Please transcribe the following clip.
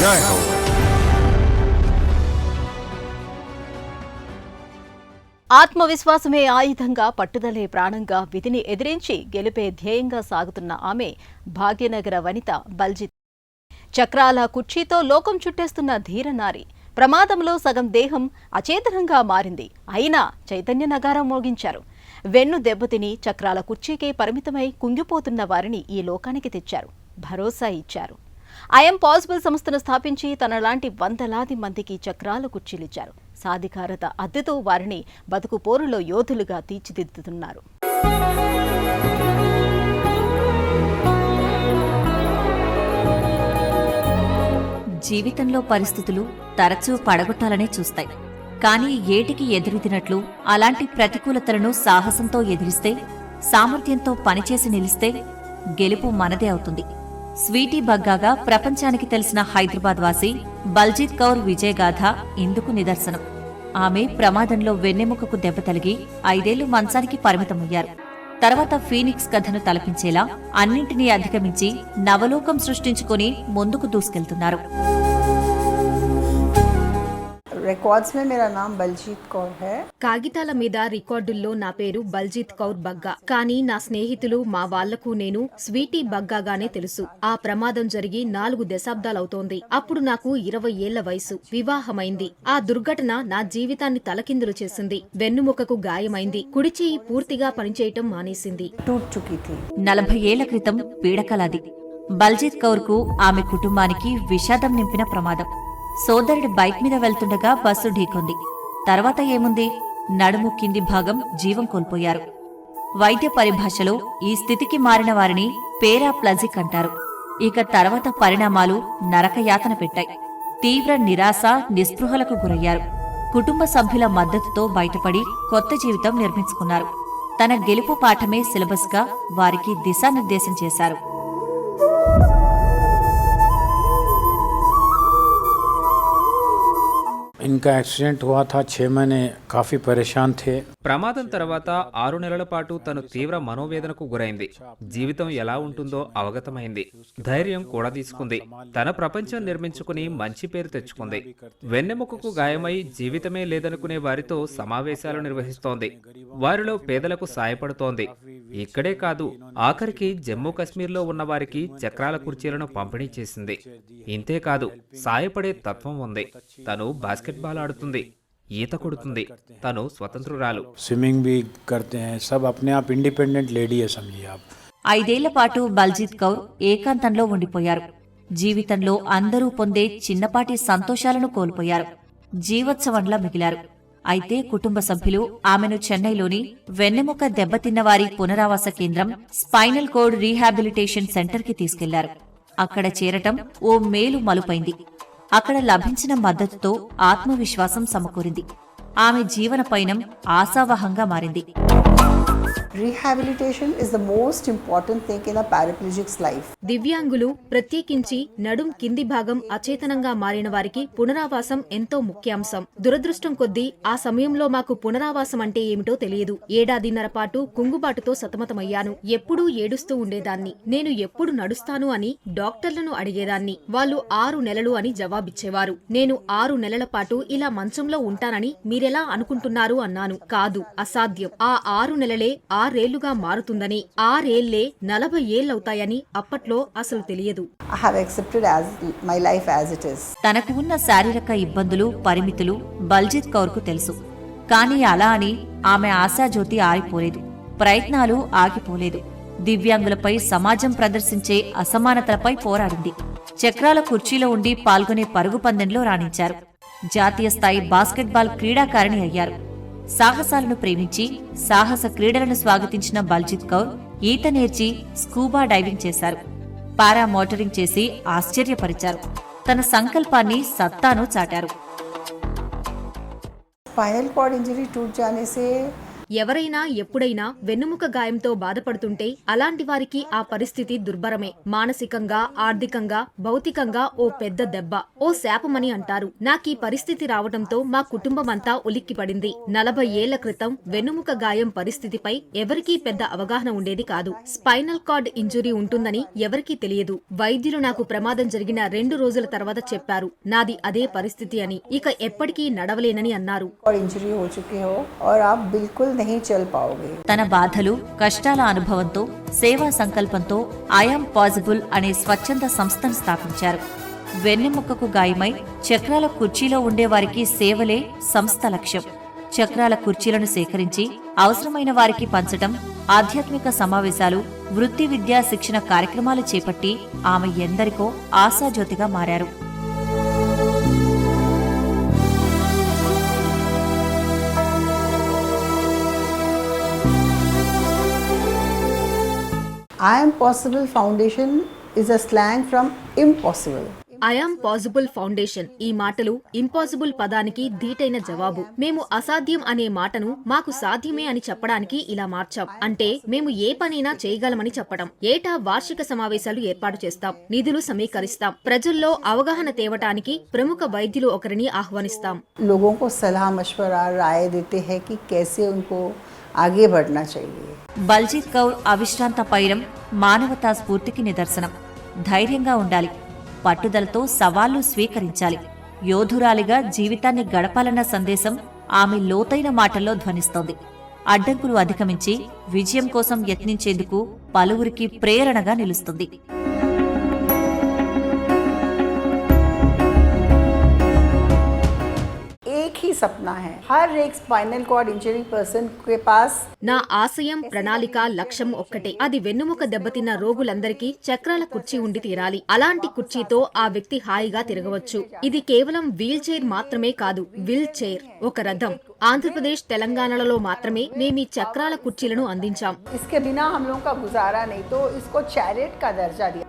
जय हो। ఆత్మవిశ్వాసమే ఆయుధంగా, పట్టుదలే ప్రాణంగా, విధిని ఎదిరించి గెలిపే ధ్యేయంగా సాగుతున్న ఆమె భాగ్యనగర వనిత బల్జిత్. చక్రాల కుర్చీతో లోకం చుట్టేస్తున్న ధీరనారి. ప్రమాదంలో సగం దేహం అచేతనంగా మారింది. అయినా చైతన్య నగారం మోగించారు. వెన్ను దెబ్బతిని చక్రాల కుర్చీకే పరిమితమై కుంగిపోతున్న వారిని ఈ లోకానికి తెచ్చారు. భరోసా ఇచ్చారు. ఐఎం పాసిబుల్ సంస్థను స్థాపించి తనలాంటి వందలాది మందికి చక్రాల కుర్చీలిచ్చారు. సాధికారత అద్దెతో వారిని బతుకు పోరులో యోధులుగా తీర్చిదిద్దుతున్నారు. జీవితంలో పరిస్థితులు తరచూ పడగొట్టాలనే చూస్తాయి. కానీ ఏటికి ఎదురుదినట్లు అలాంటి ప్రతికూలతలను సాహసంతో ఎదిరిస్తే, సామర్థ్యంతో పనిచేసి నిలిస్తే గెలుపు మనదే అవుతుంది. స్వీటీ బగ్గాగా ప్రపంచానికి తెలిసిన హైదరాబాద్ వాసి బల్జిత్ కౌర్ విజయగాథ ఇందుకు నిదర్శనం. ఆమె ప్రమాదంలో వెన్నెముకకు దెబ్బ తగిలి 5 ఏళ్లు మంచానికి పరిమితమయ్యారు. తర్వాత ఫీనిక్స్ కథను తలపించేలా అన్నింటినీ అధిగమించి నవలోకం సృష్టించుకుని ముందుకు దూసుకెళ్తున్నారు. रिकॉर्ड्स में मेरा नाम बलजीत कौर है. కాగితాల మీద రికార్డుల్లో నా పేరు బల్జిత్ కౌర్ బగ్గా. కానీ నా స్నేహితులు, మా వాళ్లకు నేను స్వీటీ బగ్గాగానే తెలుసు. ఆ ప్రమాదం జరిగి 4 దశాబ్దాలవుతోంది. అప్పుడు నాకు 20 ఏళ్ల వయసు. వివాహమైంది. ఆ దుర్ఘటన నా జీవితాన్ని తలకిందులు చేసింది. వెన్నుముకకు గాయమైంది. కుడి చెయ్యి పూర్తిగా పనిచేయటం మానేసింది. 40 ఏళ్ల క్రితం పీడకలాది. బల్జిత్ కౌర్కు, ఆమె కుటుంబానికి విషాదం నింపిన ప్రమాదం. సోదరుడి బైక్ మీద వెళ్తుండగా బస్సు ఢీకొంది. తర్వాత ఏముంది? నడుము కింది భాగం జీవం కోల్పోయారు. వైద్య పరిభాషలో ఈ స్థితికి మారిన వారిని పేరాప్లజిక్ అంటారు. ఇక తర్వాత పరిణామాలు నరకయాతన పెట్టాయి. తీవ్ర నిరాశ, నిస్పృహలకు గురయ్యారు. కుటుంబ సభ్యుల మద్దతుతో బయటపడి కొత్త జీవితం నిర్మించుకున్నారు. తన గెలుపు పాఠమే సిలబస్గా వారికి దిశానిర్దేశం చేశారు. इनका एक्सीडेंट हुआ था, 6 महीने काफी परेशान थे. ప్రమాదం తర్వాత 6 నెలల పాటు తను తీవ్ర మనోవేదనకు గురైంది. జీవితం ఎలా ఉంటుందో అవగతమైంది. ధైర్యం కూడా తీసుకుంది. తన ప్రపంచం నిర్మించుకుని మంచి పేరు తెచ్చుకుంది. వెన్నెముకకు గాయమై జీవితమే లేదనుకునే వారితో సమావేశాలు నిర్వహిస్తోంది. వారిలో పేదలకు సాయపడుతోంది. ఇక్కడే కాదు, ఆఖరికి జమ్మూ కశ్మీర్లో ఉన్న వారికి చక్రాల కుర్చీలను పంపిణీ చేసింది. ఇంతేకాదు, సాయపడే తత్వం ఉంది. తను బాస్కెట్బాల్ ఆడుతుంది, ఈత కొడుతుంది. తను స్వతంత్రురాలు. స్విమ్మింగ్ भी करते हैं, सब अपने आप इंडिपेंडेंट लेडी है समझिए आप. 5 ఏళ్ల పాటు బల్జిత్ కౌర్ ఏకాంతంలో ఉండిపోయారు. జీవితంలో అందరూ పొందే చిన్నపాటి సంతోషాలను కోల్పోయారు. జీవోత్సవంలా మిగిలారు. అయితే కుటుంబ సభ్యులు ఆమెను చెన్నైలోని వెన్నెముక దెబ్బతిన్నవారి పునరావాస కేంద్రం స్పైనల్ కోడ్ రీహాబిలిటేషన్ సెంటర్కి తీసుకెళ్లారు. అక్కడ చేరటం ఓ మేలు మలుపైంది. అక్కడ లభించిన మద్దతుతో ఆత్మవిశ్వాసం సమకూరింది. ఆమె జీవన పయనం ఆశావహంగా మారింది. Rehabilitation is the most important thing in a paraplegic's life. దివ్యాంగులు, ప్రత్యేకించి నడుం కింది భాగం అచేతనంగా మారిన వారికి పునరావాసం ఎంతో ముఖ్యాంశం. దురదృష్టం కొద్దీ ఆ సమయంలో మాకు పునరావాసం అంటే ఏమిటో తెలియదు. 1.5 ఏళ్ల పాటు కుంగుబాటుతో సతమతమయ్యాను. ఎప్పుడూ ఏడుస్తూ ఉండేదాన్ని. నేను ఎప్పుడు నడుస్తాను అని డాక్టర్లను అడిగేదాన్ని. వాళ్ళు 6 నెలలు అని జవాబిచ్చేవారు. నేను 6 నెలల పాటు ఇలా మంచంలో ఉంటానని మీరెలా అనుకుంటున్నారు అన్నాను. కాదు, అసాధ్యం. ఆ 6 నెలలే 6 ఏళ్లుగా మారుతుందని, 6 ఏళ్లే 40 ఏళ్లవుతాయని అప్పట్లో అసలు తెలియదు. తనకు ఉన్న శారీరక ఇబ్బందులు, పరిమితులు బల్జిత్ కౌర్కు తెలుసు. కానీ అలా అని ఆమె ఆశాజ్యోతి ఆరిపోలేదు. ప్రయత్నాలు ఆగిపోలేదు. దివ్యాంగులపై సమాజం ప్రదర్శించే అసమానతలపై పోరాడింది. చక్రాల కుర్చీలో ఉండి పాల్గొనే పరుగు పందెంలో రాణించారు. జాతీయ స్థాయి బాస్కెట్బాల్ క్రీడాకారిణి అయ్యారు. సాహసాలను ప్రేమించి సాహస క్రీడలను స్వాగతించిన బల్జిత్ కౌర్ ఈత నేర్చి స్కూబా డైవింగ్ చేశారు. పారా మోటరింగ్ చేసి ఆశ్చర్యపరిచారు. తన సంకల్పాన్ని, సత్తాను చాటారు. स्पाइनल कॉर्ड इंजरी टूट जाने से ఎవరైనా ఎప్పుడైనా వెన్నుముక గాయంతో బాధపడుతుంటే అలాంటి వారికి ఆ పరిస్థితి దుర్భరమే. మానసికంగా, ఆర్థికంగా, భౌతికంగా ఓ పెద్ద దెబ్బ, ఓ శాపమని అంటారు. నాకీ పరిస్థితి రావడంతో మా కుటుంబమంతా ఉలిక్కిపడింది. 40 ఏళ్ల క్రితం వెన్నుముక గాయం పరిస్థితిపై ఎవరికీ పెద్ద అవగాహన ఉండేది కాదు. స్పైనల్ కార్డ్ ఇంజురీ ఉంటుందని ఎవరికీ తెలియదు. వైద్యులు నాకు ప్రమాదం జరిగిన 2 రోజుల తర్వాత చెప్పారు నాది అదే పరిస్థితి అని. ఇక ఎప్పటికీ నడవలేనని అన్నారు. और इंजरी हो चुकी हो और आप बिल्कुल नहीं चल पाओगे। తన బాధలు, కష్టాల అనుభవంతో, సేవా సంకల్పంతో ఐయామ్ పాజిబుల్ అనే స్వచ్ఛంద సంస్థను స్థాపించారు. వెన్నెముక్కకు గాయమై చక్రాల కుర్చీలో ఉండేవారికి సేవలే సంస్థ లక్ష్యం. చక్రాల కుర్చీలను సేకరించి అవసరమైన వారికి పంచటం, ఆధ్యాత్మిక సమావేశాలు, వృత్తి విద్యా శిక్షణ కార్యక్రమాలు చేపట్టి ఆమె ఎందరికో ఆశాజ్యోతిగా మారారు. I am possible foundation is a slang from impossible. I'm possible foundation ఈ మాటలు ఇంపాసిబుల్ పదానికి ధీటైన జవాబు. మేము అసాధ్యం అనే మాటను మాకు సాధ్యమే అని చెప్పడానికి ఇలా మార్చాం. అంటే మేము ఏ పనైనా చేయగలమని చెప్పడం. ఏటా వార్షిక సమావేశాలు ఏర్పాటు చేస్తాం, నిధులు సమీకరిస్తాం, ప్రజల్లో అవగాహన తేవటానికి ప్రముఖ వైద్యులు ఒకరిని ఆహ్వానిస్తాం. लोगों को सलाह मशवरा राय देते हैं कि कैसे उनको आगे बढ़ना चाहिए. బల్జీత్ కౌర్ అవిశ్రాంత పైరం మానవతా స్ఫూర్తికి నిదర్శనం. ధైర్యంగా ఉండాలి, పట్టుదలతో సవాళ్లు స్వీకరించాలి, యోధురాలిగా జీవితాన్ని గడపాలన్న సందేశం ఆమె లోతైన మాటల్లో ధ్వనిస్తోంది. అడ్డంకులు అధిగమించి విజయం కోసం యత్నించేందుకు పలువురికి ప్రేరణగా నిలుస్తుంది. एक ही सपना है, हर एक स्पाइनल कॉर्ड इंजरी पर्सन के पास నా ఆశయం, ప్రణాళిక, లక్ష్యం ఒక్కటే. అది వెన్నుముక దెబ్బతిన్న రోగులందరికీ చక్రాల కుర్చీ ఉండి తీరాలి. అలాంటి కుర్చీతో ఆ వ్యక్తి హాయిగా తిరగవచ్చు. ఇది కేవలం వీల్ చైర్ మాత్రమే కాదు, విల్ చైర్, ఒక రథం. ఆంధ్రప్రదేశ్, తెలంగాణలలో మాత్రమే మేమీ చక్రాల కుర్చీలను అందించాం. इसके बिना हम लोगों का गुजारा नहीं, तो इसको चैरिट का दर्जा दिया.